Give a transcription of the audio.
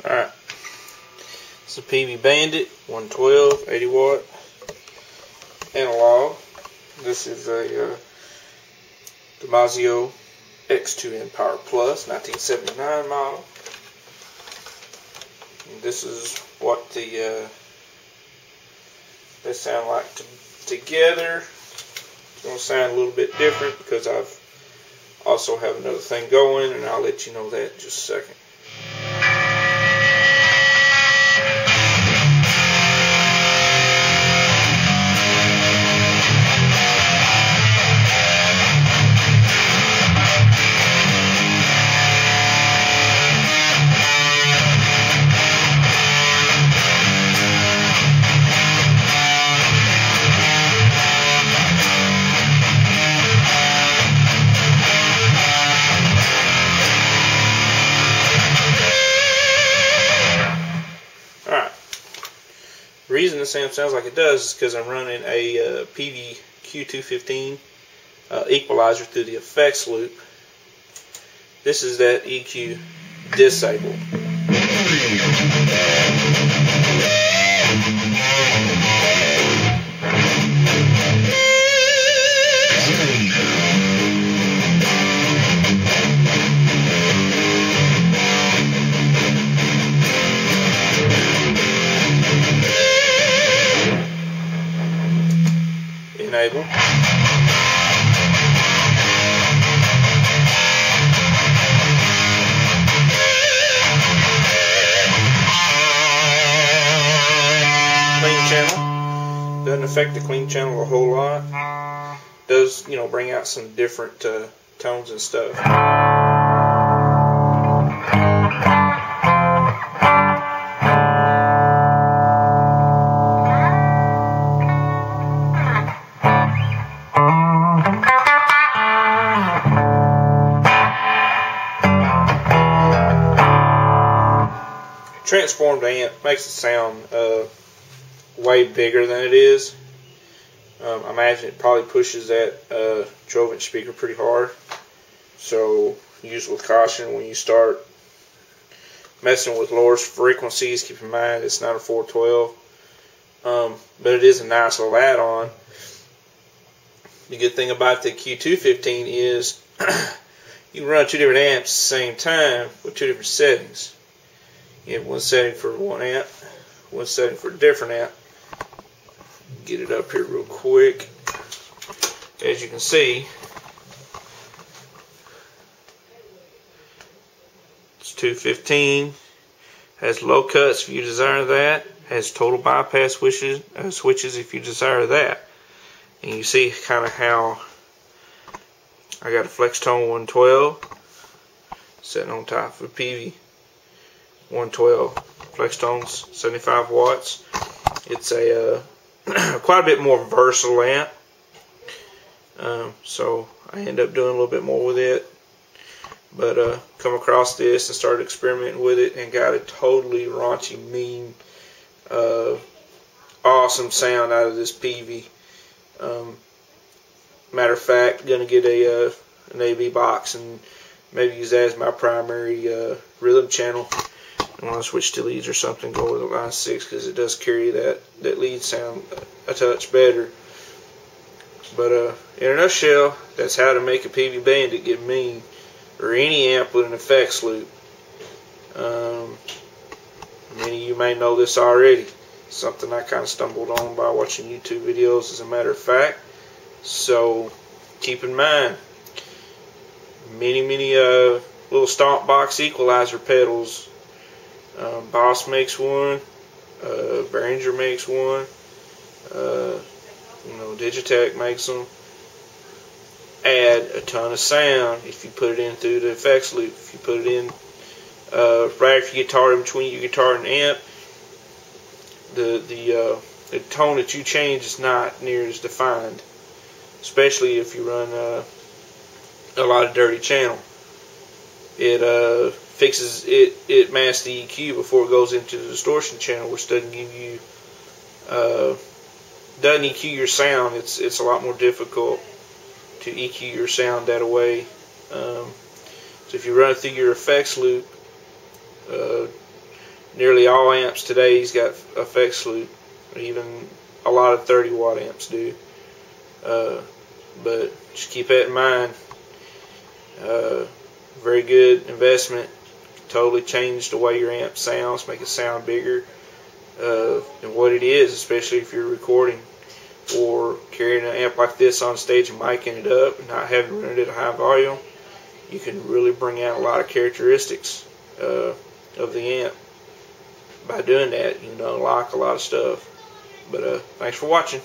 Alright, it's a peavey Bandit 112 80 watt analog. This is a DiMarzio X2N Power Plus 1979 model. And this is what they sound like together. It's going to sound a little bit different because I've also have another thing going, and I'll let you know that in just a second. The reason the sound sounds like it does is because I'm running a peavey Q215 equalizer through the effects loop. This is that EQ disabled. Enable. Clean channel. Doesn't affect the clean channel a whole lot. Does, you know, bring out some different tones and stuff. Transformed amp makes it sound way bigger than it is. I imagine it probably pushes that 12-inch speaker pretty hard. So use with caution when you start messing with lower frequencies. Keep in mind it's not a 412, but it is a nice little add-on. The good thing about the Q215 is you can run two different amps at the same time with two different settings. You have one setting for one amp, one setting for a different amp. Get it up here real quick. As you can see, it's 215. Has low cuts if you desire that. Has total bypass switches if you desire that. And you see kind of how I got a flex tone 112 sitting on top of a peavey 112 flex tones, 75 watts. It's a quite a bit more versatile amp, so I end up doing a little bit more with it. But come across this and started experimenting with it and got a totally raunchy, mean, awesome sound out of this peavey. Matter of fact, gonna get an AV box and maybe use that as my primary rhythm channel. I want to switch to leads or something, go with the line 6 because it does carry that lead sound a touch better. But in a nutshell, that's how to make a peavey Bandit get mean, or any amp with an effects loop. Many of you may know this already. Something I kind of stumbled on by watching YouTube videos, as a matter of fact. So keep in mind, many little stomp box equalizer pedals. Boss makes one, Behringer makes one, Digitech makes them. Add a ton of sound if you put it in through the effects loop. If you put it in right after your guitar, in between your guitar and amp, the tone that you change is not near as defined, especially if you run a lot of dirty channel. It fixes it masks the EQ before it goes into the distortion channel, which doesn't give you doesn't EQ your sound. It's a lot more difficult to EQ your sound that way. So if you run it through your effects loop, nearly all amps today's got effects loop. Even a lot of 30-watt amps do. But just keep that in mind. Very good investment. Totally change the way your amp sounds, make it sound bigger than what it is, especially if you're recording or carrying an amp like this on stage and micing it up and not having to run it at a high volume. You can really bring out a lot of characteristics of the amp. By doing that, you can unlock a lot of stuff. But thanks for watching.